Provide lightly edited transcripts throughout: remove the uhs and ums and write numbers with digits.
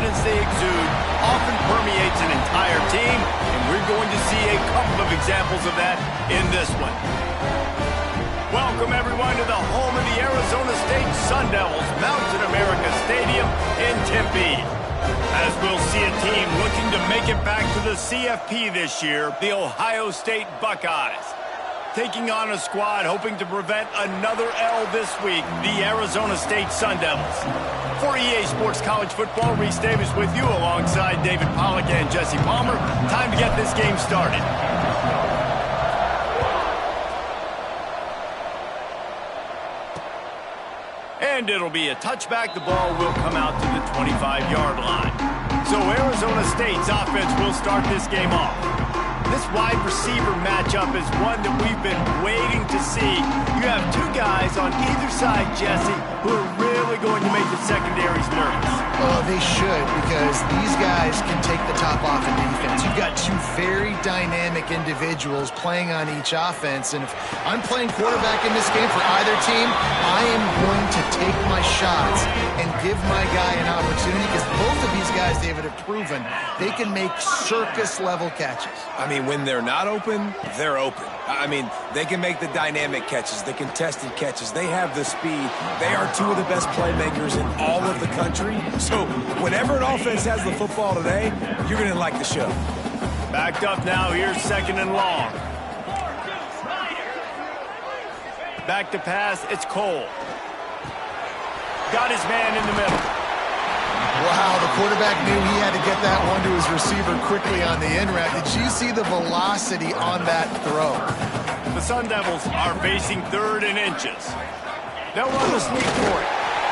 confidence they exude often permeates an entire team, and we're going to see a couple of examples of that in this one. Welcome, everyone, to the home of the Arizona State Sun Devils, Mountain America Stadium in Tempe. As we'll see a team looking to make it back to the CFP this year, the Ohio State Buckeyes. Taking on a squad hoping to prevent another L this week, the Arizona State Sun Devils. For EA Sports College Football, Reese Davis with you alongside David Pollack and Jesse Palmer. Time to get this game started. And it'll be a touchback. The ball will come out to the 25-yard line. So Arizona State's offense will start this game off. This wide receiver matchup is one that we've been waiting to see. You have two guys on either side, Jesse, who are really going to make the secondaries nervous. Oh, they should, because these guys can take the top off in defense. You've got two very dynamic individuals playing on each offense, and if I'm playing quarterback in this game for either team, I am going to take my shots and give my guy an opportunity, because both of these guys, David, have proven they can make circus-level catches. I mean, when they're not open, they're open. I mean, they can make the dynamic catches, the contested catches. They have the speed. They are two of the best playmakers in all of the country. So whenever an offense has the football today, you're going to like the show. Backed up now. Here's second and long. Back to pass. It's Cole. Got his man in the middle. Wow, the quarterback knew he had to get that one to his receiver quickly on the in route. Did you see the velocity on that throw? The Sun Devils are facing 3rd and inches. They'll run the sneak for it.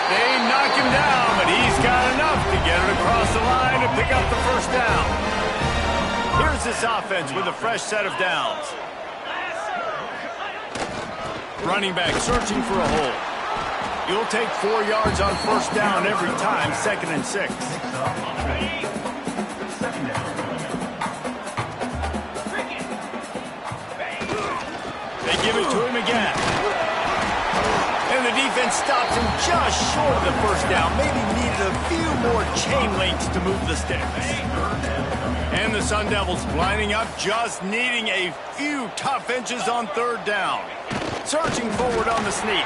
They knock him down, but he's got enough to get it across the line and pick up the first down. Here's this offense with a fresh set of downs. Running back searching for a hole. You'll take 4 yards on first down every time, 2nd and 6. They give it to him again. And the defense stops him just short of the first down. Maybe needed a few more chain links to move the sticks. And the Sun Devils lining up, just needing a few tough inches on 3rd down. Searching forward on the sneak.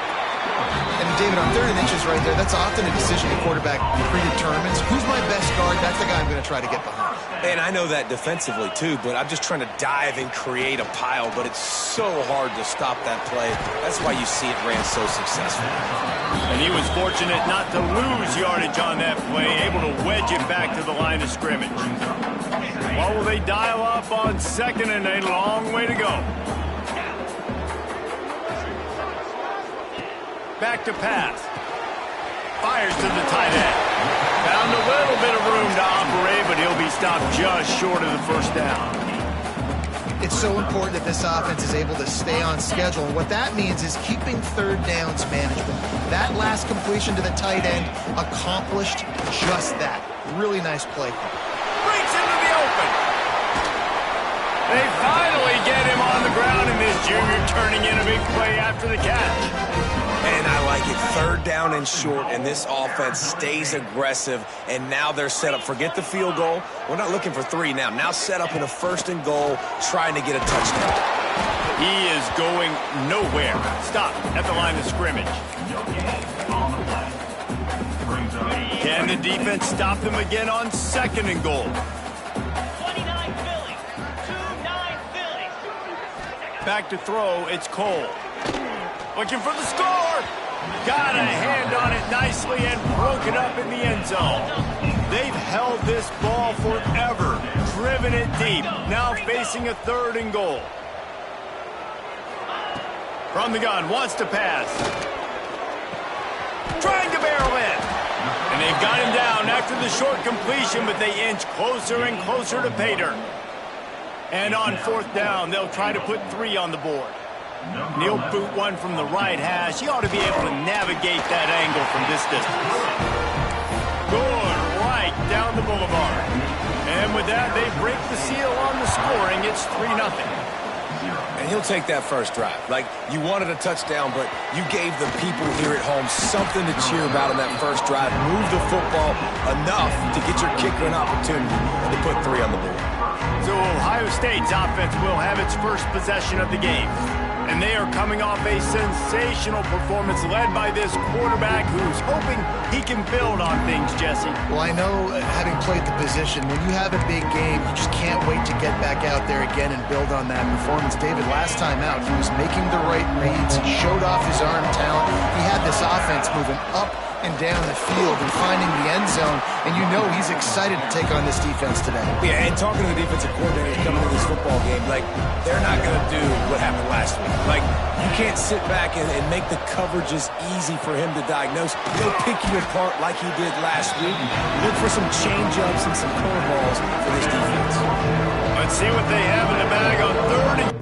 And David, on 3rd and inches right there, that's often a decision the quarterback predetermines. Who's my best guard? That's the guy I'm going to try to get behind. And I know that defensively, too, but I'm just trying to dive and create a pile, but it's so hard to stop that play. That's why you see it ran so successful. And he was fortunate not to lose yardage on that play, able to wedge it back to the line of scrimmage. What will they dial up on 2nd and a long way to go? Back to pass. Fires to the tight end. Found a little bit of room to operate, but he'll be stopped just short of the first down. It's so important that this offense is able to stay on schedule. And what that means is keeping 3rd downs management. That last completion to the tight end accomplished just that. Really nice play. Breaks into the open. They finally get him on the ground, and this junior turning in a big play after the catch. And I like it. 3rd down and short, and this offense stays aggressive, and now they're set up. Forget the field goal. We're not looking for 3 now. Now set up in a 1st and goal, trying to get a touchdown. He is going nowhere. Stop at the line of scrimmage. Can the defense stop them again on 2nd and goal? 29 Philly. 2-9 Philly. Back to throw. It's Cole. Looking for the score. Got a hand on it nicely and broke it up in the end zone. They've held this ball forever, driven it deep, now facing a 3rd and goal. From the gun, wants to pass. Trying to barrel in. And they've got him down after the short completion, but they inch closer and closer to pay dirt. And on 4th down, they'll try to put 3 on the board. He'll boot one from the right hash. He ought to be able to navigate that angle from this distance. Good right down the boulevard. And with that, they break the seal on the scoring. It's 3-0. And he'll take that first drive. Like, you wanted a touchdown, but you gave the people here at home something to cheer about in that first drive. Move the football enough to get your kicker an opportunity to put 3 on the board. So Ohio State's offense will have its first possession of the game. And they are coming off a sensational performance led by this quarterback who's hoping he can build on things, Jesse. Well, I know, having played the position, when you have a big game, you just can't wait to get back out there again and build on that performance. David, last time out, he was making the right reads. He showed off his arm talent. He had this offense moving up and down the field and finding the end zone, and you know he's excited to take on this defense today. Yeah, and talking to the defensive coordinators coming into this football game, like, they're not going to do what happened last week. Like, you can't sit back and make the coverages easy for him to diagnose. He'll pick you apart like he did last week. Look for some change-ups and some curveballs for this defense. Let's see what they have in the bag on 30.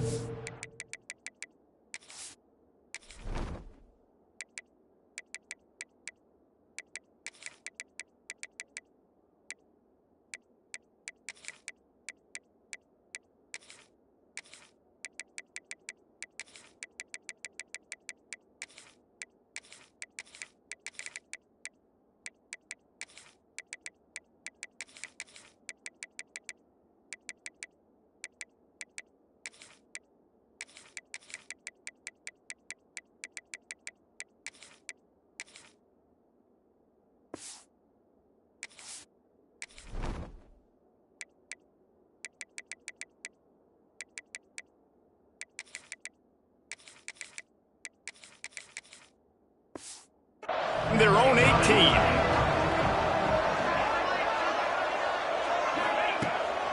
Their own 18.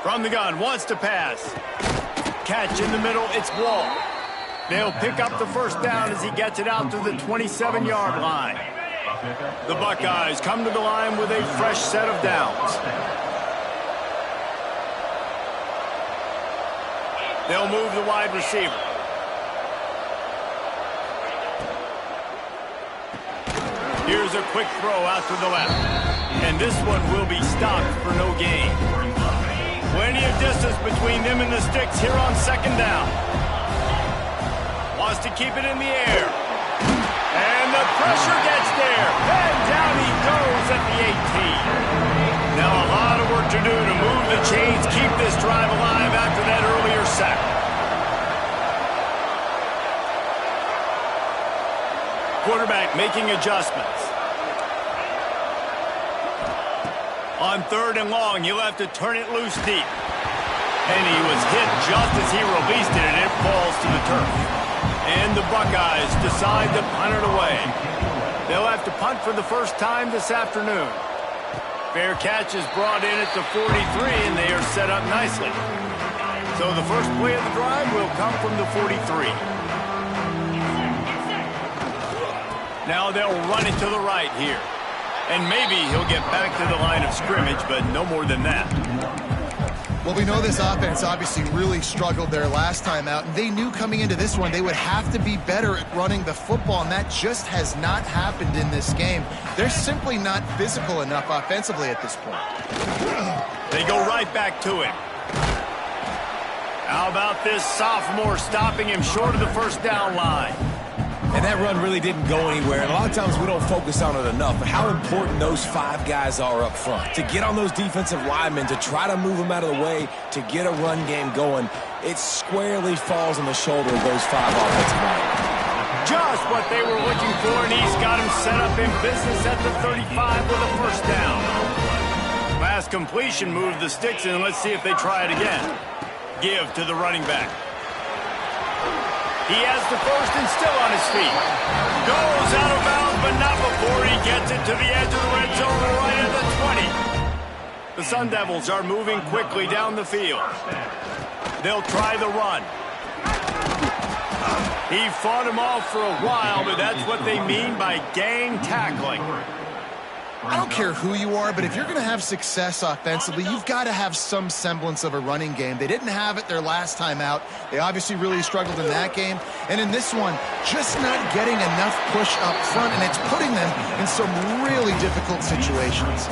From the gun, wants to pass. Catch in the middle, it's Wall. They'll pick up the first down as he gets it out to the 27-yard line. The Buckeyes come to the line with a fresh set of downs. They'll move the wide receiver. Here's a quick throw out to the left. And this one will be stopped for no gain. Plenty of distance between them and the sticks here on second down. Wants to keep it in the air. And the pressure gets there. And down he goes at the 18. Now a lot of work to do to move the chains, keep this drive alive after that earlier sack. Quarterback making adjustments. On 3rd and long, he'll have to turn it loose deep. And he was hit just as he released it, and it falls to the turf. And the Buckeyes decide to punt it away. They'll have to punt for the first time this afternoon. Fair catch is brought in at the 43, and they are set up nicely. So the first play of the drive will come from the 43. Now they'll run it to the right here. And maybe he'll get back to the line of scrimmage, but no more than that. Well, we know this offense obviously really struggled there last time out, and they knew coming into this one they would have to be better at running the football, and that just has not happened in this game. They're simply not physical enough offensively at this point. They go right back to him. How about this sophomore stopping him short of the first down line? And that run really didn't go anywhere. And a lot of times we don't focus on it enough. But how important those 5 guys are up front. To get on those defensive linemen, to try to move them out of the way, to get a run game going, it squarely falls on the shoulder of those 5 offensive linemen. Just what they were looking for, and he's got him set up in business at the 35 with a first down. Last completion moved the sticks, and let's see if they try it again. Give to the running back. He has the first and still on his feet. Goes out of bounds, but not before he gets it to the edge of the red zone right at the 20. The Sun Devils are moving quickly down the field. They'll try the run. He fought him off for a while, but that's what they mean by gang tackling. I don't care who you are, but if you're going to have success offensively, you've got to have some semblance of a running game. They didn't have it their last time out. They obviously really struggled in that game. And in this one, just not getting enough push up front, and it's putting them in some really difficult situations.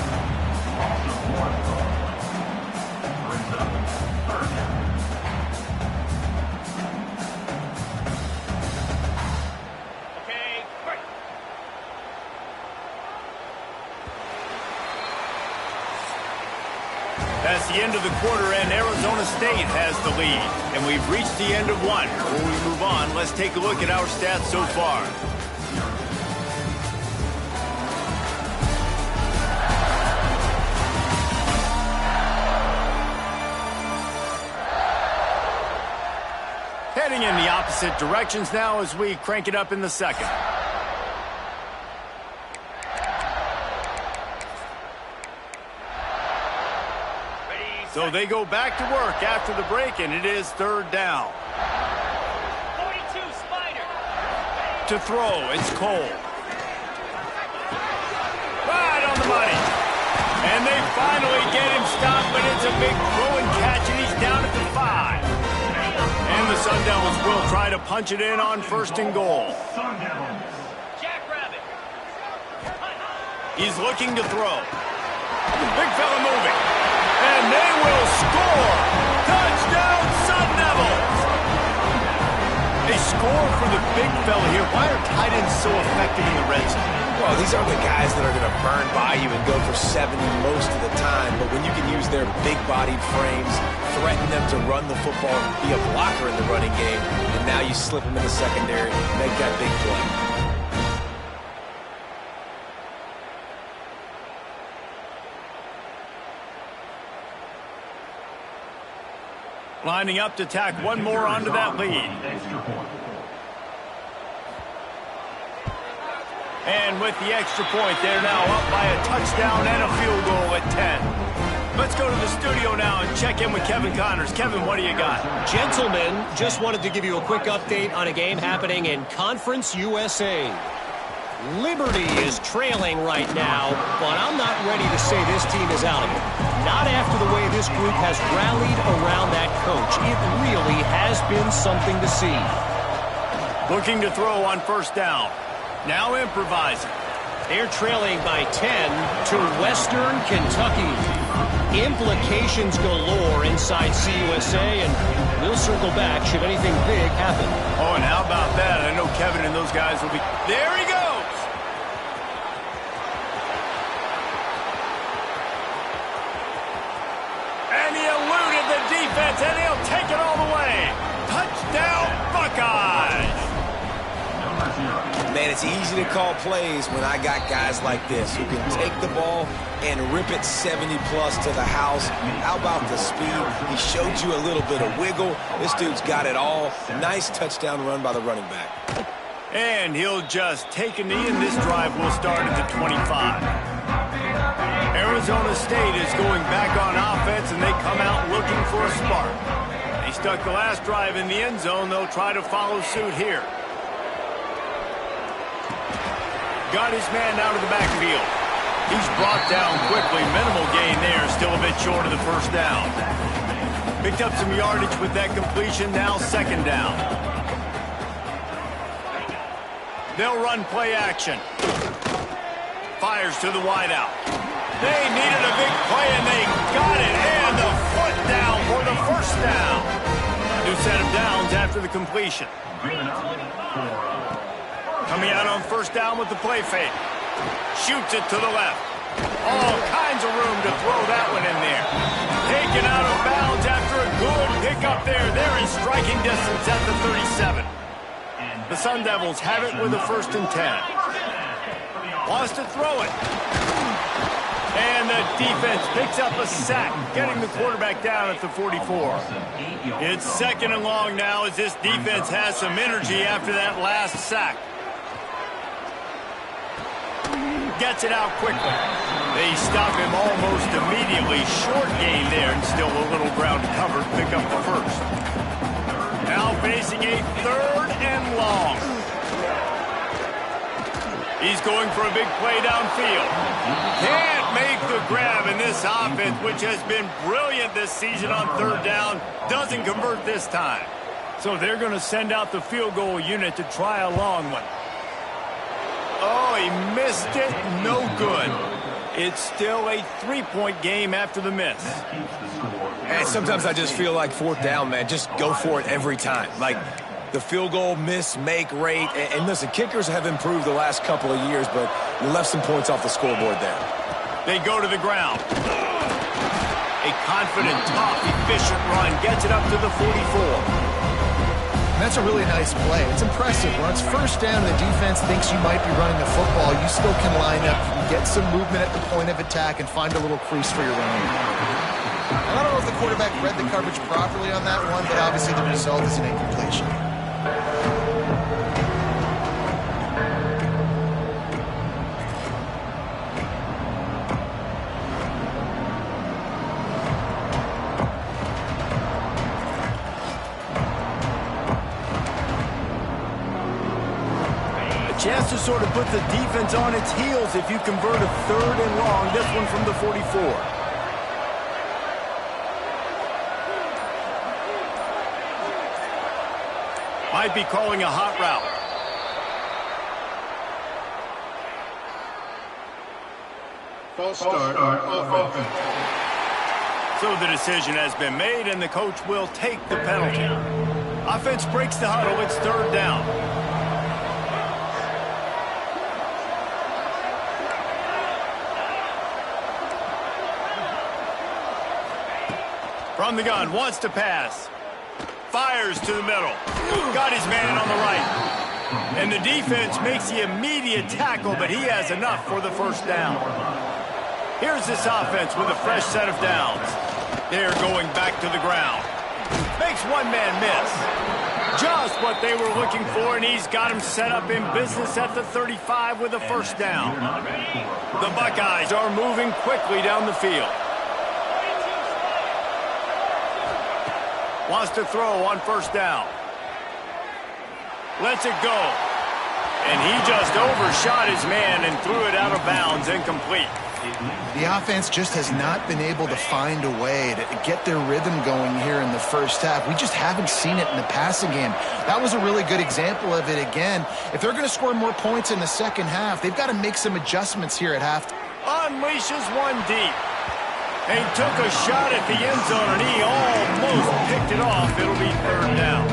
That's the end of the quarter, and Arizona State has the lead. And we've reached the end of one. Before we move on, let's take a look at our stats so far. Heading in the opposite directions now as we crank it up in the second. So they go back to work after the break, and it is third down. 42 Spider. To throw, it's Cole. Right on the money. And they finally get him stopped, but it's a big throw and catch, and he's down at the 5. And the Sun Devils will try to punch it in on first and goal. Jackrabbit. He's looking to throw. Big fella moving. And they will score! Touchdown, Sun Devils! A score for the big fella here. Why are tight ends so effective in the red zone? Well, these aren't the guys that are going to burn by you and go for 70 most of the time, but when you can use their big-bodied frames, threaten them to run the football, be a blocker in the running game, and now you slip them in the secondary, make that big play. Lining up to tack one more onto that lead. And with the extra point, they're now up by a touchdown and a field goal at 10. Let's go to the studio now and check in with Kevin Connors. Kevin, what do you got? Gentlemen, just wanted to give you a quick update on a game happening in Conference USA. Liberty is trailing right now, but I'm not ready to say this team is out of it. Not after the way this group has rallied around that coach. It really has been something to see. Looking to throw on first down. Now improvising. They're trailing by 10 to Western Kentucky. Implications galore inside CUSA, and we'll circle back should anything big happen. Oh, and how about that? I know Kevin and those guys will be... There he goes! And he eluded the defense, and he'll take it all the way. Touchdown, Buckeyes! Man, it's easy to call plays when I got guys like this who can take the ball and rip it 70-plus to the house. How about the speed? He showed you a little bit of wiggle. This dude's got it all. Nice touchdown run by the running back. And he'll just take a knee, and this drive will start at the 25. Arizona State is going back on offense, and they come out looking for a spark. They stuck the last drive in the end zone. They'll try to follow suit here. Got his man out of the backfield. He's brought down quickly. Minimal gain there. Still a bit short of the first down. Picked up some yardage with that completion. Now second down. They'll run play action. Fires to the wideout. They needed a big play, and they got it. And the foot down for the first down. New set of downs after the completion. Coming out on first down with the play fake. Shoots it to the left. All kinds of room to throw that one in there. Taken out of bounds after a good pickup there. They're in striking distance at the 37. The Sun Devils have it with a 1st and 10. Wants to throw it. And the defense picks up a sack, getting the quarterback down at the 44. It's second and long now as this defense has some energy after that last sack. Gets it out quickly. They stop him almost immediately. Short gain there, and still a little ground to cover to pick up the first. Now facing a 3rd and long. He's going for a big play downfield. Can't make the grab, in this offense, which has been brilliant this season on 3rd down, doesn't convert this time. So they're going to send out the field goal unit to try a long one. Oh, he missed it. No good. It's still a 3-point game after the miss. And sometimes I just feel like 4th down, man. Just go for it every time. Like the field goal miss-make rate. And listen, kickers have improved the last couple of years, but you left some points off the scoreboard there. They go to the ground. A confident, tough, efficient run gets it up to the 44. That's a really nice play. It's impressive. When it's first down and the defense thinks you might be running the football, you still can line up, you can get some movement at the point of attack and find a little crease for your running. I don't know if the quarterback read the coverage properly on that one, but obviously the result is an incompletion. Chance to sort of put the defense on its heels if you convert a 3rd and long, this one from the 44. Might be calling a hot route. False start offense. So the decision has been made, and the coach will take the penalty. Offense breaks the huddle. It's 3rd down. From the gun, wants to pass. Fires to the middle. Got his man on the right. And the defense makes the immediate tackle, but he has enough for the 1st down. Here's this offense with a fresh set of downs. They're going back to the ground. Makes one man miss. Just what they were looking for, and he's got him set up in business at the 35 with a 1st down. The Buckeyes are moving quickly down the field. Wants to throw on 1st down. Lets it go. And he just overshot his man and threw it out of bounds, incomplete. The offense just has not been able to find a way to get their rhythm going here in the 1st half. We just haven't seen it in the passing game. That was a really good example of it again. If they're going to score more points in the 2nd half, they've got to make some adjustments here at halftime. Unleashes one deep. And he took a shot at the end zone, and he almost picked it off. It'll be 3rd down.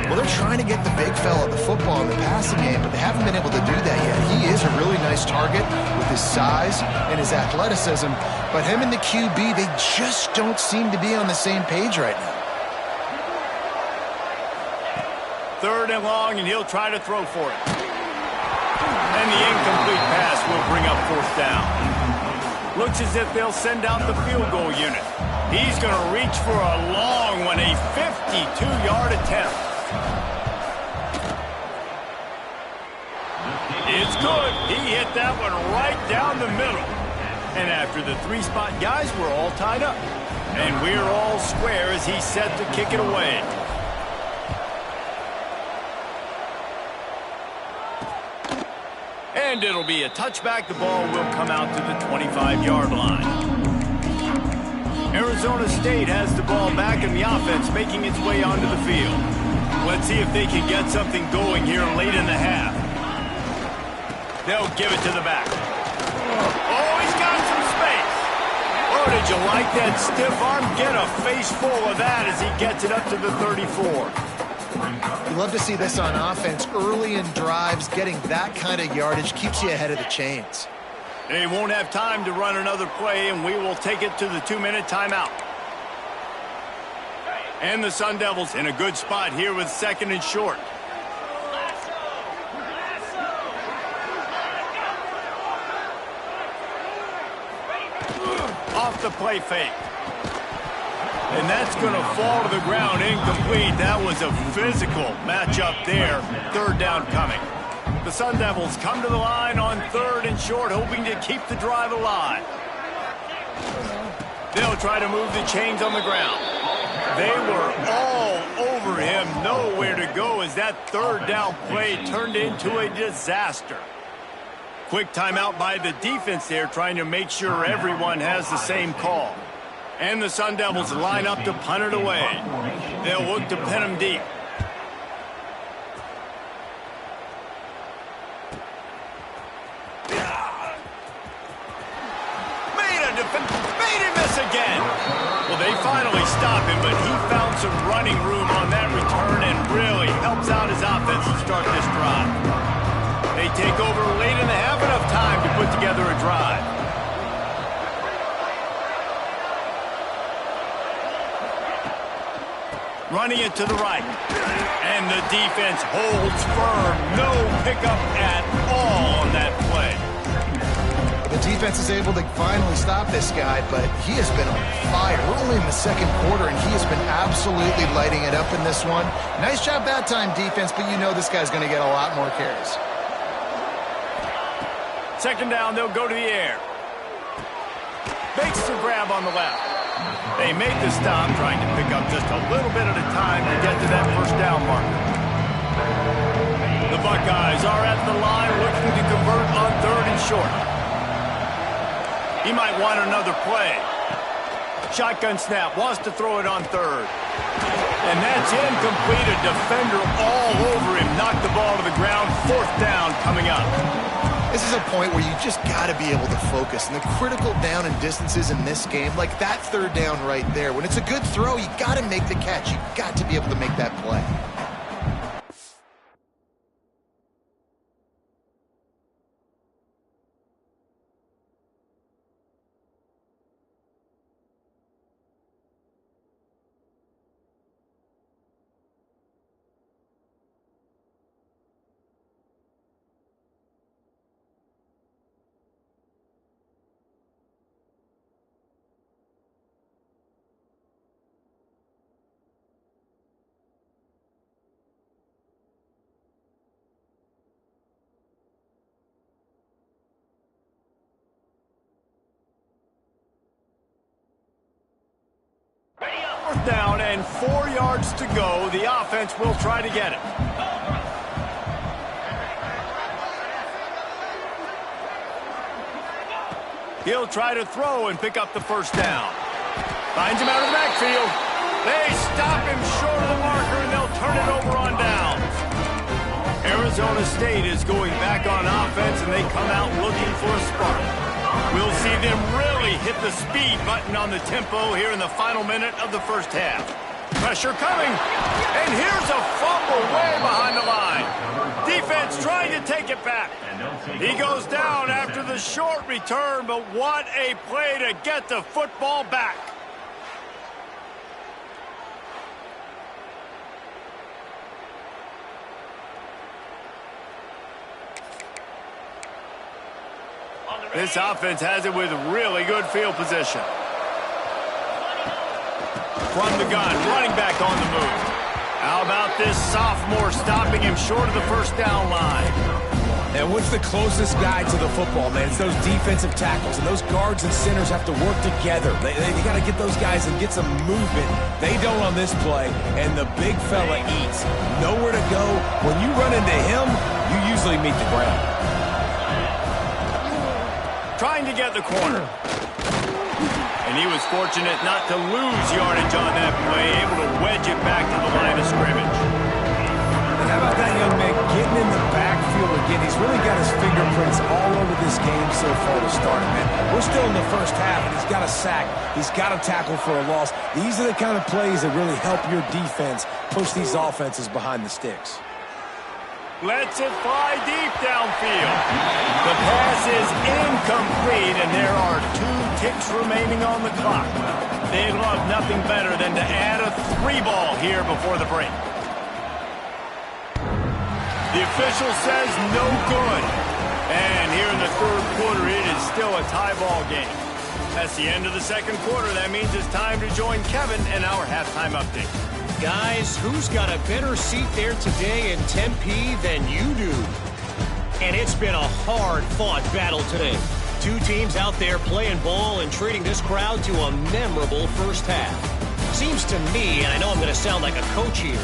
Well, they're trying to get the big fella the football in the passing game, but they haven't been able to do that yet. He is a really nice target with his size and his athleticism, but him and the QB, they just don't seem to be on the same page right now. 3rd and long, and he'll try to throw for it. And the incomplete pass will bring up 4th down. Looks as if they'll send out the field goal unit. He's going to reach for a long one, a 52-yard attempt. It's good. He hit that one right down the middle. And after the 3-spot guys, we're all tied up. And we're all square as he's set to kick it away. And it'll be a touchback. The ball will come out to the 25-yard line. Arizona State has the ball back, and the offense making its way onto the field. Let's see if they can get something going here late in the half. They'll give it to the back. Oh, he's got some space. Oh, did you like that stiff arm? Get a face full of that as he gets it up to the 34. You love to see this on offense. Early in drives, getting that kind of yardage keeps you ahead of the chains. They won't have time to run another play, and we will take it to the 2-minute timeout. And the Sun Devils in a good spot here with 2nd and short. Off the play fake. And that's going to fall to the ground incomplete. That was a physical matchup there. 3rd down coming. The Sun Devils come to the line on 3rd and short, hoping to keep the drive alive. They'll try to move the chains on the ground. They were all over him, nowhere to go as that 3rd down play turned into a disaster. Quick timeout by the defense there, trying to make sure everyone has the same call. And the Sun Devils line up to punt it away. They'll look to pin him deep. Made him miss again. Well, they finally stop him, but he found some running room on that return and really helps out his offense to start this drive. They take over late in the half, enough time to put together a drive. Running it to the right. And the defense holds firm. No pickup at all on that play. The defense is able to finally stop this guy, but he has been on fire. We're only in the second quarter, and he has been absolutely lighting it up in this one. Nice job that time, defense, but you know this guy's going to get a lot more carries. Second down, they'll go to the air. Makes the grab on the left. They made the stop, trying to pick up just a little bit at a time to get to that first down marker. The Buckeyes are at the line looking to convert on 3rd and short. He might want another play. Shotgun snap, wants to throw it on 3rd. And that's incomplete. A defender all over him. Knocked the ball to the ground. 4th down coming up. This is a point where you just got to be able to focus. And the critical down and distances in this game, like that 3rd down right there. When it's a good throw, you got to make the catch. You got to be able to make that play. Down and 4 yards to go. The offense will try to get it. He'll try to throw and pick up the first down. Finds him out of the backfield. They stop him short of the marker, and they'll turn it over on downs. Arizona State is going back on offense, and they come out looking for a spark. We'll see them really hit the speed button on the tempo here in the final minute of the first half. Pressure coming, and here's a fumble way behind the line. Defense trying to take it back. He goes down after the short return, but what a play to get the football back. This offense has it with really good field position. From the gun, running back on the move. How about this sophomore stopping him short of the first down line? And what's the closest guy to the football, man? It's those defensive tackles, and those guards and centers have to work together. They got to get those guys and get some movement. They don't on this play, and the big fella eats. Nowhere to go. When you run into him, you usually meet the ground. Trying to get the corner. And he was fortunate not to lose yardage on that play, able to wedge it back to the line of scrimmage. And how about that young man getting in the backfield again? He's really got his fingerprints all over this game so far to start, man. We're still in the first half, and he's got a sack. He's got a tackle for a loss. These are the kind of plays that really help your defense push these offenses behind the sticks. Lets it fly deep downfield. The pass is incomplete, and there are 2 ticks remaining on the clock. They'd love nothing better than to add a 3-ball here before the break. The official says no good. And here in the 3rd quarter, it is still a tie ball game. That's the end of the 2nd quarter. That means it's time to join Kevin in our halftime update. Guys, who's got a better seat there today in Tempe than you do? And it's been a hard-fought battle today. 2 teams out there playing ball and treating this crowd to a memorable first half. Seems to me, and I know I'm going to sound like a coach here,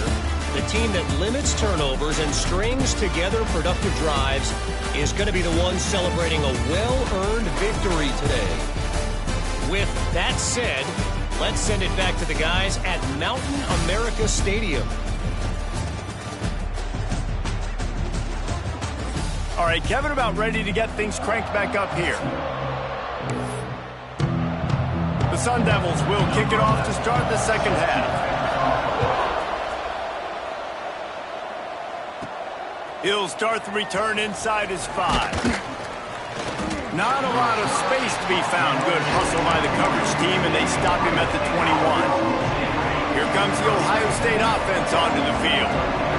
the team that limits turnovers and strings together productive drives is going to be the one celebrating a well-earned victory today. With that said, let's send it back to the guys at Mountain America Stadium. All right, Kevin, about ready to get things cranked back up here. The Sun Devils will kick it off to start the second half. He'll start the return inside his 5. Not a lot of space to be found. Good hustle by the coverage team, and they stop him at the 21. Here comes the Ohio State offense onto the field.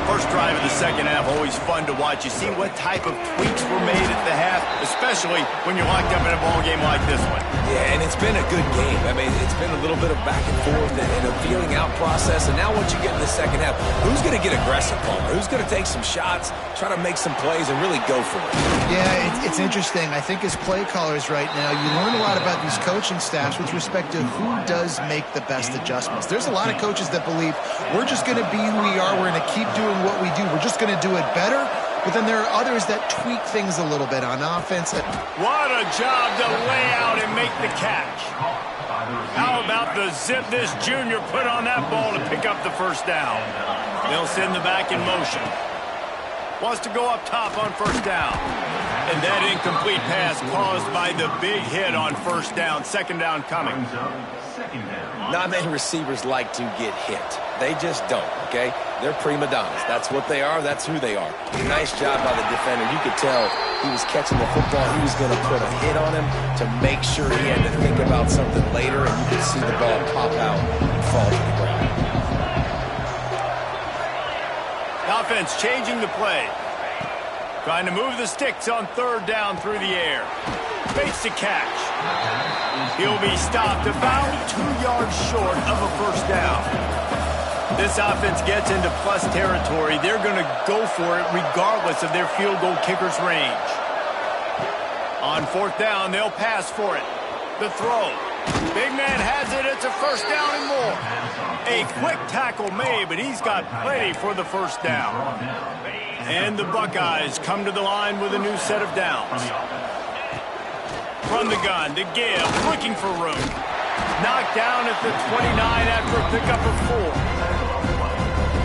First drive of the second half, always fun to watch. You see what type of tweaks were made at the half, especially when you're locked up in a ball game like this one. Yeah, and it's been a good game. I mean, it's been a little bit of back and forth and a feeling out process. And now once you get in the second half, who's going to get aggressive, Palmer? Who's going to take some shots, try to make some plays, and really go for it? Yeah, it's interesting. I think as play callers right now, you learn a lot about these coaching staffs with respect to who does make the best adjustments. There's a lot of coaches that believe we're just going to be who we are. We're going to keep doing what we do. We're just going to do it better. But then there are others that tweak things a little bit on offense. What a job to lay out and make the catch. How about the zip this junior put on that ball to pick up the first down? They'll send the back in motion. Wants to go up top on first down. And that incomplete pass caused by the big hit on first down. Second down coming. Not many receivers like to get hit. They just don't, okay? They're prima donnas. That's what they are. That's who they are. Nice job by the defender. You could tell he was catching the football. He was going to put a hit on him to make sure he had to think about something later, and you could see the ball pop out and fall to the ground. Offense changing the play. Trying to move the sticks on third down through the air. Fakes the catch. He'll be stopped about 2 yards short of a first down. This offense gets into plus territory. They're going to go for it regardless of their field goal kicker's range. On fourth down, they'll pass for it. The throw. Big man has it. It's a first down and more. A quick tackle made, but he's got plenty for the first down. And the Buckeyes come to the line with a new set of downs. From the gun to give, looking for room. Knocked down at the 29 after a pickup of 4.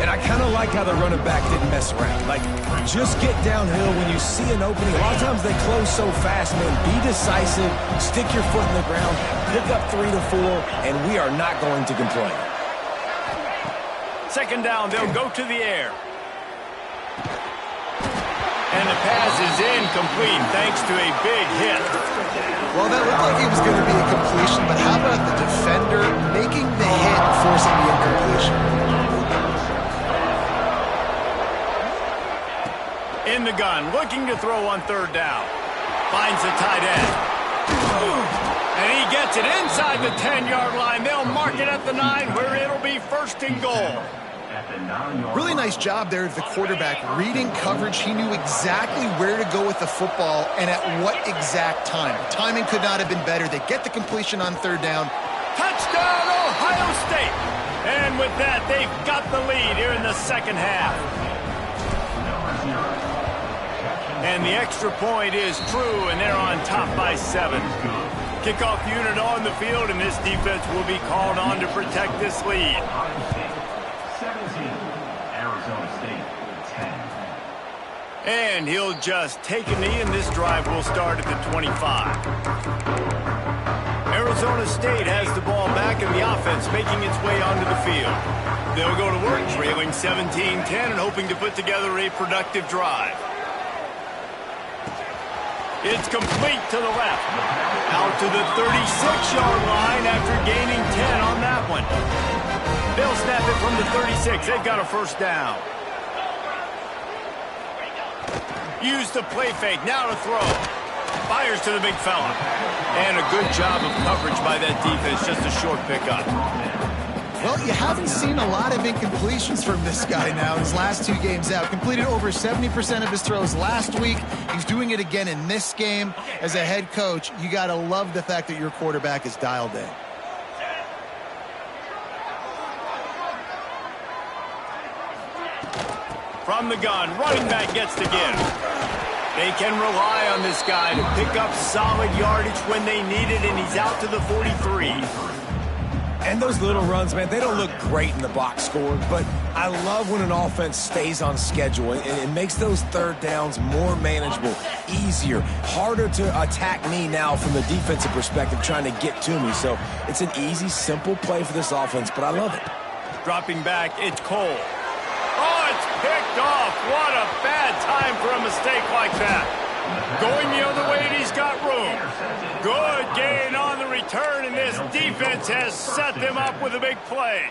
And I kind of like how the running back didn't mess around. Like, just get downhill when you see an opening. A lot of times they close so fast, man. Be decisive, stick your foot in the ground, pick up 3 to 4, and we are not going to complain. Second down, they'll go to the air. And the pass is incomplete thanks to a big hit. Well, that looked like it was going to be a completion, but how about the defender making the hit, forcing the incompletion? In the gun, looking to throw on third down. Finds the tight end. And he gets it inside the 10-yard line. They'll mark it at the 9 where it'll be first and goal. Really nice job there of the quarterback. Reading coverage, he knew exactly where to go with the football and at what exact time. Timing could not have been better. They get the completion on third down. Touchdown, Ohio State! And with that, they've got the lead here in the second half. And the extra point is true, and they're on top by 7. Kickoff unit on the field, and this defense will be called on to protect this lead. And he'll just take a knee, and this drive will start at the 25. Arizona State has the ball back, and the offense making its way onto the field. They'll go to work, trailing 17-10 and hoping to put together a productive drive. It's complete to the left. Out to the 36-yard line after gaining 10 on that one. They'll snap it from the 36. They've got a first down. Use the play fake. Now to throw. Fires to the big fella. And a good job of coverage by that defense. Just a short pickup. Well, you haven't seen a lot of incompletions from this guy now his last 2 games out. Completed over 70% of his throws last week. He's doing it again in this game. As a head coach, you got to love the fact that your quarterback is dialed in. From the gun, running back gets the give. They can rely on this guy to pick up solid yardage when they need it, and he's out to the 43. And those little runs, man, they don't look great in the box score, but I love when an offense stays on schedule, and it makes those third downs more manageable, easier, harder to attack me now from the defensive perspective trying to get to me. So it's an easy, simple play for this offense, but I love it. Dropping back, it's Cole. Oh, it's picked off. What a bad time for a mistake like that. Going the other way, and he's got room. Good gain on the return, and this defense has set them up with a big play.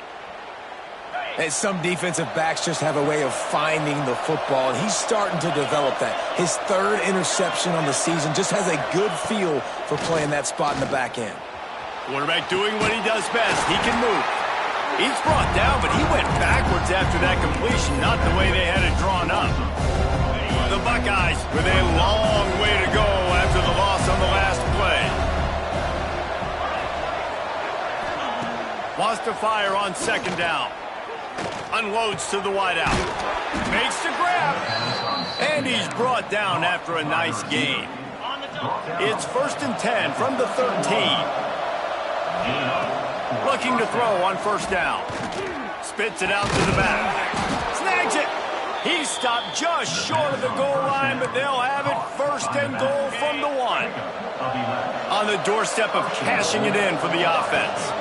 And some defensive backs just have a way of finding the football, and he's starting to develop that. His third interception on the season, just has a good feel for playing that spot in the back end. Quarterback doing what he does best. He can move. He's brought down, but he went backwards after that completion, not the way they had it drawn up. The Buckeyes with a long way to go after the loss on the last play. Wants to fire on second down. Unloads to the wideout. Makes the grab. And he's brought down after a nice gain. It's 1st and 10 from the 13. Looking to throw on first down. Spits it out to the back. Snags it. He's stopped just short of the goal line, but they'll have it 1st and goal from the 1. On the doorstep of cashing it in for the offense.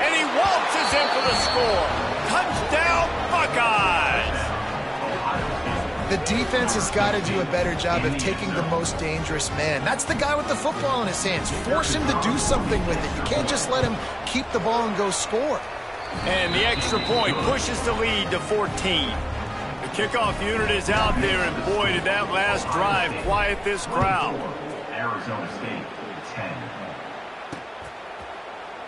And he waltzes in for the score. Touchdown, Buckeyes! The defense has got to do a better job of taking the most dangerous man. That's the guy with the football in his hands. Force him to do something with it. You can't just let him keep the ball and go score. And the extra point pushes the lead to 14. The kickoff unit is out there, and boy, did that last drive quiet this crowd. Arizona State, 10.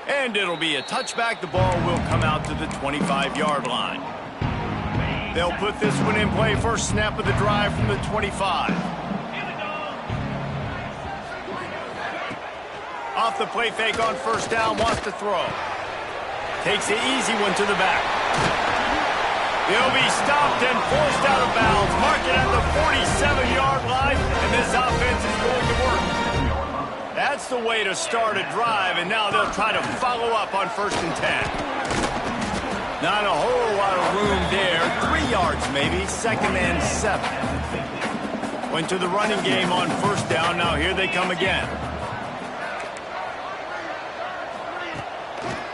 And it'll be a touchback. The ball will come out to the 25-yard line. They'll put this one in play. First snap of the drive from the 25. Off the play fake on first down, wants to throw. Takes the easy one to the back. He'll be stopped and forced out of bounds. Mark it at the 47-yard line, and this offense is going to work. That's the way to start a drive, and now they'll try to follow up on 1st and 10. Not a whole lot of room there. 3 yards maybe, 2nd and 7. Went to the running game on first down. Now here they come again.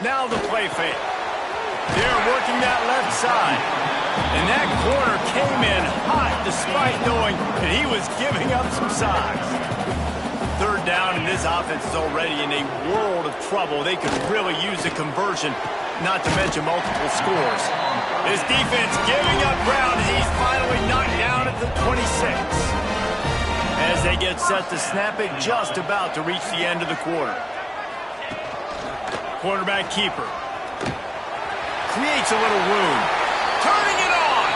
Now the play fake. They're working that left side. And that corner came in hot despite knowing that he was giving up some size. 3rd down, and this offense is already in a world of trouble. They could really use a conversion, not to mention multiple scores. This defense giving up ground, and he's finally knocked down at the 26. As they get set to snap it, just about to reach the end of the quarter. Quarterback keeper. Creates a little room. Turning it on!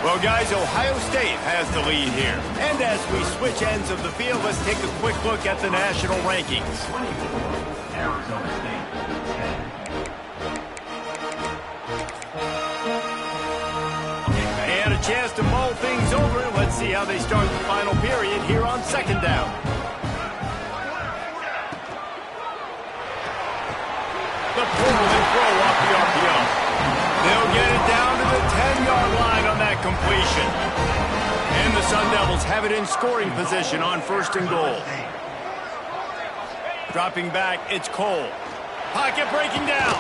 Well, guys, Ohio State has the lead here. And as we switch ends of the field, let's take a quick look at the national rankings. Arizona State, 10. They had a chance to mull things over. Let's see how they start the final period here on 2nd down. The pull and throw off the RPO. They'll get it down to the 10-yard line on that completion. And the Sun Devils have it in scoring position on 1st and goal. Dropping back, it's Cole. Pocket breaking down.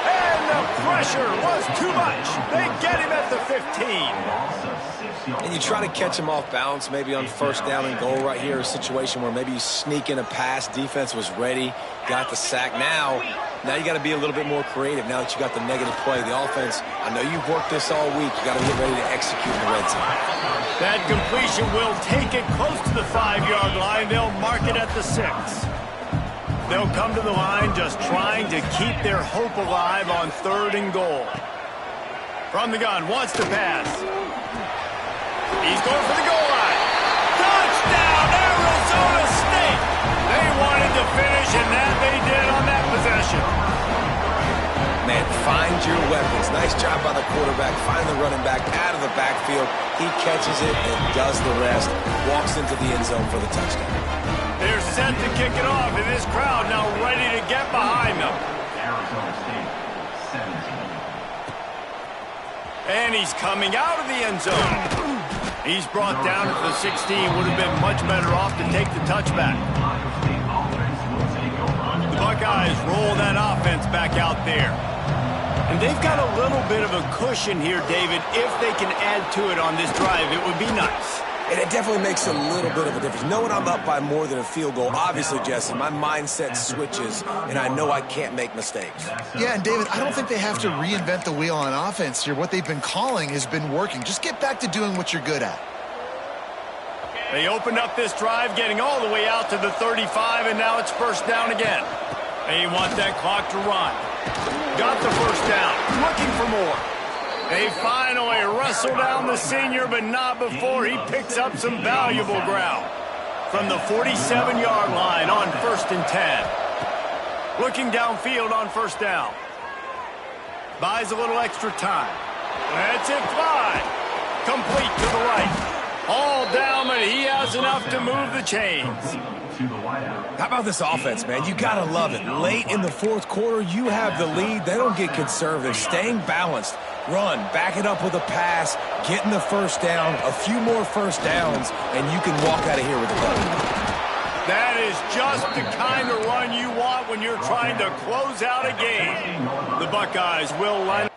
And the pressure was too much. They get him at the 15. And you try to catch him off balance, maybe on 1st down and goal right here, a situation where maybe you sneak in a pass, defense was ready, got the sack. Now you got to be a little bit more creative now that you got the negative play. The offense, I know you've worked this all week. You got to get ready to execute in the red zone. That completion will take it close to the 5-yard line. They'll mark it at the 6. They'll come to the line just trying to keep their hope alive on 3rd and goal. From the gun, wants to pass. He's going for the goal line. Touchdown, Arizona State! They wanted to finish, and that they did on that possession. Man, find your weapons. Nice job by the quarterback. Find the running back out of the backfield. He catches it and does the rest. Walks into the end zone for the touchdown. They're set to kick it off, and this crowd now ready to get behind them. Arizona State, 17. And he's coming out of the end zone. He's brought down at the 16. Would have been much better off to take the touchback. The Buckeyes roll that offense back out there. And they've got a little bit of a cushion here, David. If they can add to it on this drive, it would be nice. And it definitely makes a little bit of a difference. Knowing I'm up by more than a field goal, obviously, Jesse, my mindset switches, and I know I can't make mistakes. Yeah, and David, I don't think they have to reinvent the wheel on offense here. What they've been calling has been working. Just get back to doing what you're good at. They opened up this drive, getting all the way out to the 35, and now it's first down again. They want that clock to run. Got the first down, looking for more. They finally wrestle down the senior, but not before he picks up some valuable ground. From the 47-yard line on 1st and 10. Looking downfield on first down. Buys a little extra time. That's it, fly. Complete to the right. All down, but he has enough to move the chains. How about this offense, man? You got to love it. Late in the fourth quarter, you have the lead. They don't get conservative. Staying balanced. Run, back it up with a pass, getting the first down, a few more first downs, and you can walk out of here with a W. That is just the kind of run you want when you're trying to close out a game. The Buckeyes will line up.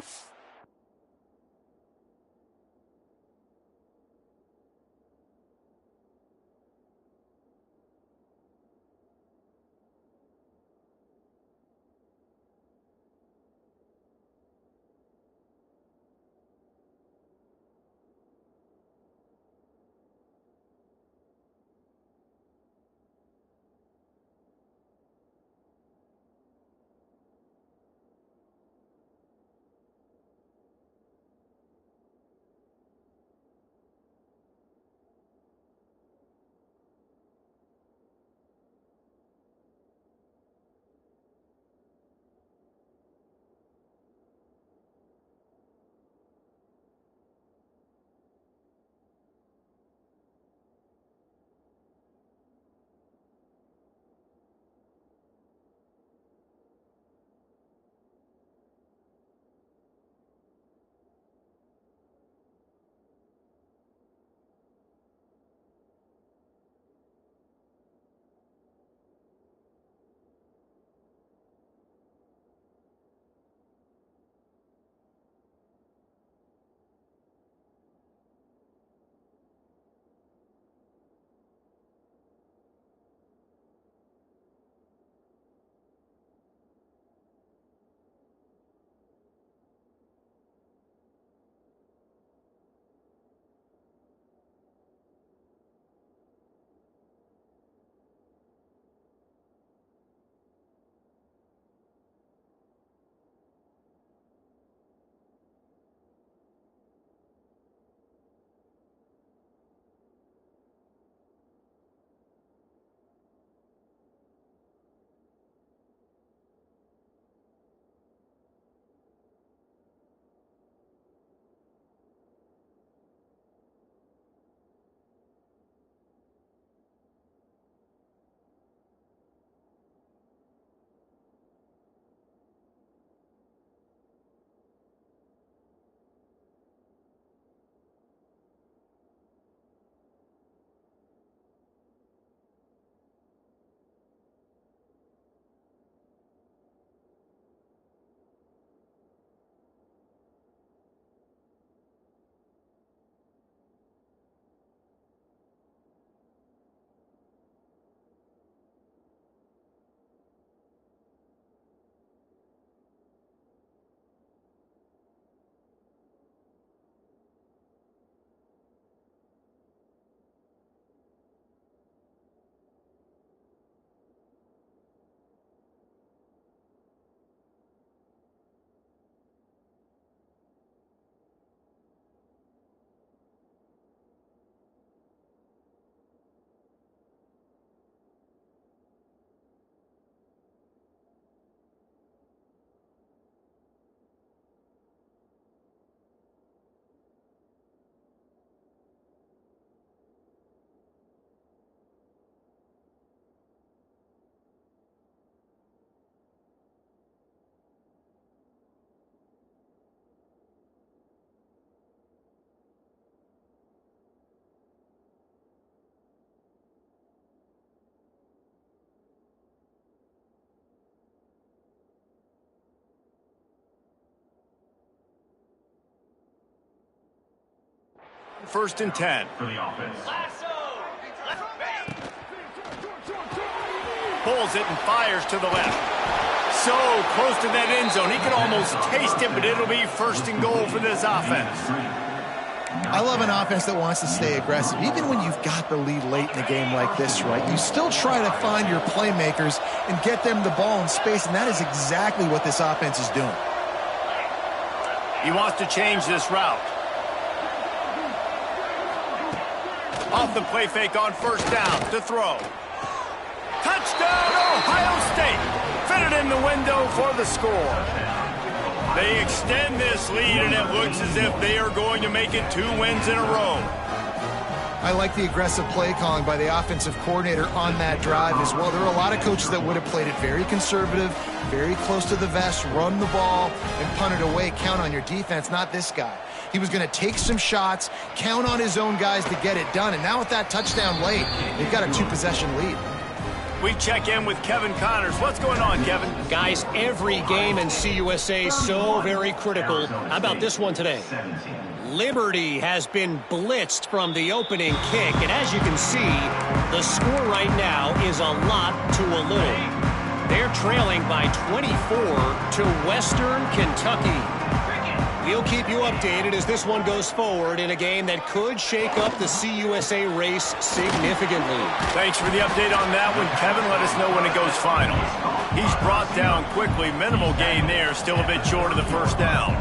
first and 10. For the offense. Lasso. Pulls it and fires to the left. So close to that end zone. He can almost taste it, but it'll be first and goal for this offense. I love an offense that wants to stay aggressive. Even when you've got the lead late in a game like this, right, you still try to find your playmakers and get them the ball in space, and that is exactly what this offense is doing. He wants to change this route. Off the play fake on first down to throw. Touchdown, Ohio State. Fitted in the window for the score. They extend this lead, and it looks as if they are going to make it 2 wins in a row. I like the aggressive play calling by the offensive coordinator on that drive as well. There are a lot of coaches that would have played it very conservative, very close to the vest, run the ball, and punt it away. Count on your defense, not this guy. He was going to take some shots, count on his own guys to get it done. And now with that touchdown late, they've got a 2-possession lead. We check in with Kevin Connors. What's going on, Kevin? Guys, every game in CUSA is so very critical. How about this one today? Liberty has been blitzed from the opening kick, and as you can see, the score right now is a lot to a little. They're trailing by 24 to Western Kentucky. We'll keep you updated as this one goes forward in a game that could shake up the CUSA race significantly. Thanks for the update on that one, Kevin. Let us know when it goes final. He's brought down quickly. Minimal gain there. Still a bit short of the first down.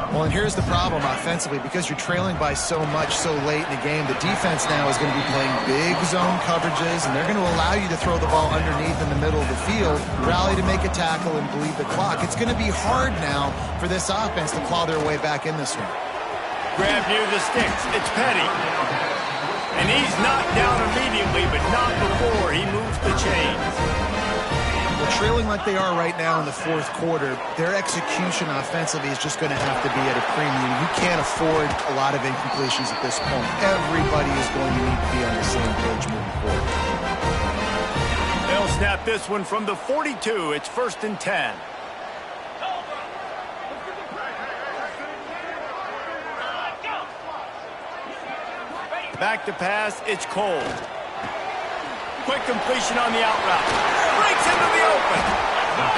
Well, and here's the problem offensively. Because you're trailing by so much so late in the game, the defense now is going to be playing big zone coverages, and they're going to allow you to throw the ball underneath in the middle of the field, rally to make a tackle, and bleed the clock. It's going to be hard now for this offense to claw their way back in this one. Grab near the sticks. It's Petty. And he's knocked down immediately, but not before he moves the chains. Well, trailing like they are right now in the fourth quarter, their execution offensively is just going to have to be at a premium. You can't afford a lot of incompletions at this point. Everybody is going to need to be on the same page moving forward. They'll snap this one from the 42. It's first and 10. Back to pass, it's Cole. Quick completion on the out route. Breaks into the open.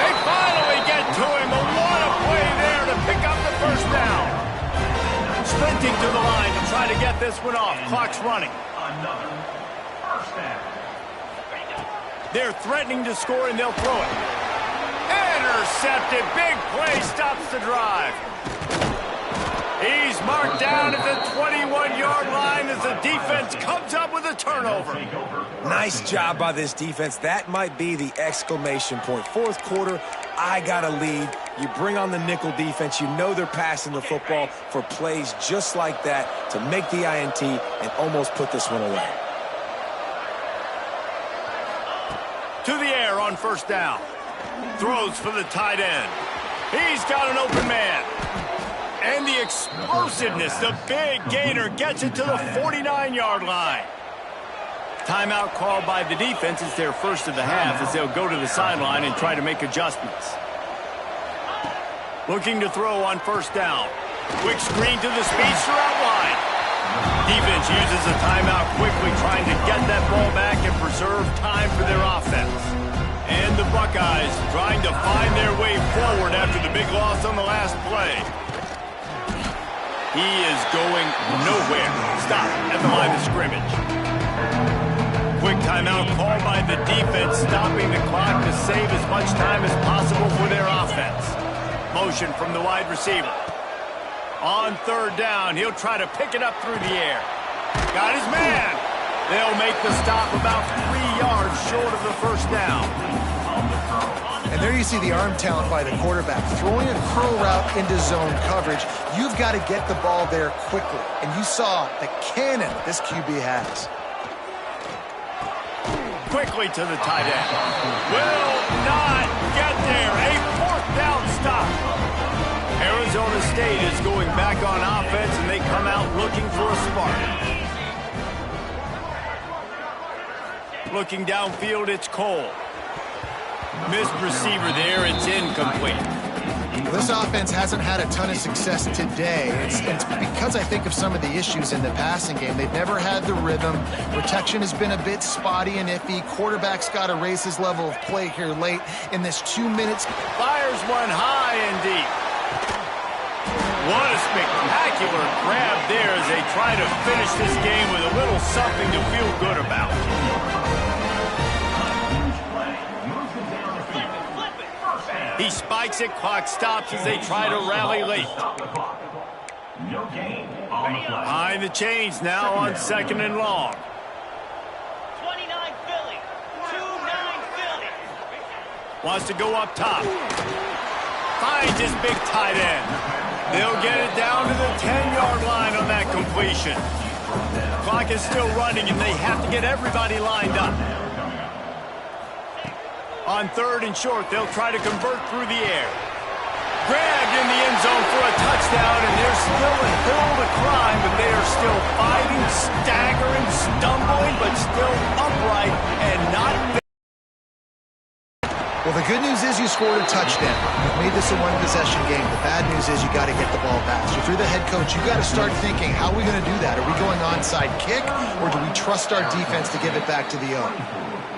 They finally get to him. A lot of play there to pick up the first down. Sprinting to the line to try to get this one off. Clock's running. Another first down. They're threatening to score, and they'll throw it. Intercepted. Big play stops the drive. He's marked down at the 21-yard line as the defense comes up with a turnover. Nice job by this defense. That might be the exclamation point. Fourth quarter, I got a lead. You bring on the nickel defense. You know they're passing the football for plays just like that to make the INT and almost put this one away. To the air on first down. Throws for the tight end. He's got an open man. And the explosiveness, the big gainer gets it to the 49-yard line. Timeout called by the defense. It's their first of the half as they'll go to the sideline and try to make adjustments. Looking to throw on first down. Quick screen to the speedster out wide. Defense uses a timeout quickly, trying to get that ball back and preserve time for their offense. And the Buckeyes trying to find their way forward after the big loss on the last play. He is going nowhere. Stop at the line of scrimmage. Quick timeout called by the defense, stopping the clock to save as much time as possible for their offense. Motion from the wide receiver. On third down, he'll try to pick it up through the air. Got his man. They'll make the stop about 3 yards short of the first down. And there you see the arm talent by the quarterback. Throwing a curl route into zone coverage, you've got to get the ball there quickly. And you saw the cannon this QB has. Quickly to the tight end. Will not get there. A fourth down stop. Arizona State is going back on offense, and they come out looking for a spark. Looking downfield, it's Cole. Missed receiver there, it's incomplete. This offense hasn't had a ton of success today. It's because I think of some of the issues in the passing game. They've never had the rhythm. Protection has been a bit spotty and iffy. Quarterback's got to raise his level of play here late in this 2 minutes. Fires one high and deep. What a spectacular grab there as they try to finish this game with a little something to feel good about. He spikes it, clock stops as they try to rally late. No gain on the play. Behind the chains now on 2nd and long. 29 Philly. 2-9 Philly. Wants to go up top. Finds his big tight end. They'll get it down to the 10-yard line on that completion. Clock is still running, and they have to get everybody lined up. On 3rd and short, they'll try to convert through the air. Grabbed in the end zone for a touchdown, and there's still a hill to climb, but they are still fighting, staggering, stumbling, but still upright and not. Well, the good news is you scored a touchdown. You've made this a one-possession game. The bad news is you got to get the ball back. So if you're the head coach, you got to start thinking, how are we going to do that? Are we going onside kick, or do we trust our defense to give it back to the owner?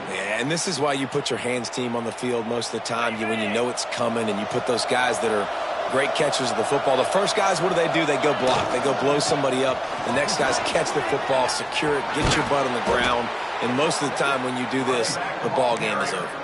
Yeah, and this is why you put your hands team on the field most of the time when you know it's coming, and you put those guys that are great catchers of the football. The first guys, what do? They go block. They go blow somebody up. The next guys catch the football, secure it, get your butt on the ground. And most of the time when you do this, the ball game is over.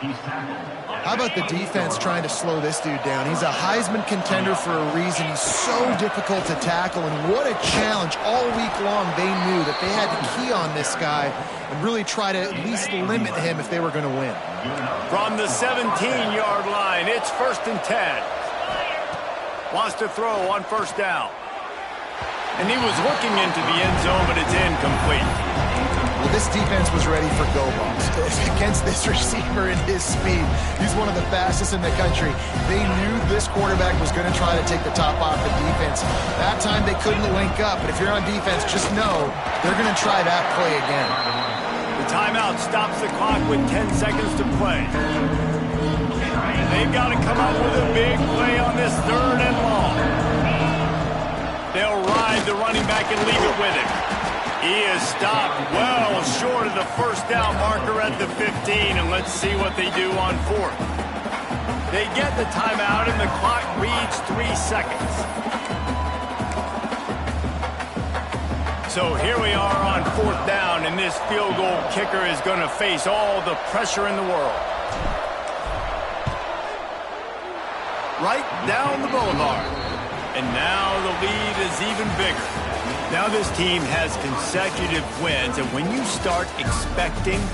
How about the defense trying to slow this dude down? He's a Heisman contender for a reason. He's so difficult to tackle, and what a challenge. All week long, they knew that they had to key on this guy and really try to at least limit him if they were going to win. From the 17-yard line, it's 1st and 10. Wants to throw on 1st down. And he was looking into the end zone, but it's incomplete. Well, this defense was ready for go balls against this receiver and his speed. He's one of the fastest in the country. They knew this quarterback was going to try to take the top off the defense. That time they couldn't link up, but if you're on defense, just know they're going to try that play again. The timeout stops the clock with 10 seconds to play. They've got to come up with a big play on this 3rd and long. They'll ride the running back and leave it with him. He is stopped well short of the 1st down marker at the 15, and let's see what they do on 4th. They get the timeout, and the clock reads 3 seconds. So here we are on 4th down, and this field goal kicker is going to face all the pressure in the world. Right down the boulevard. And now the lead is even bigger. Now this team has consecutive wins, and when you start expecting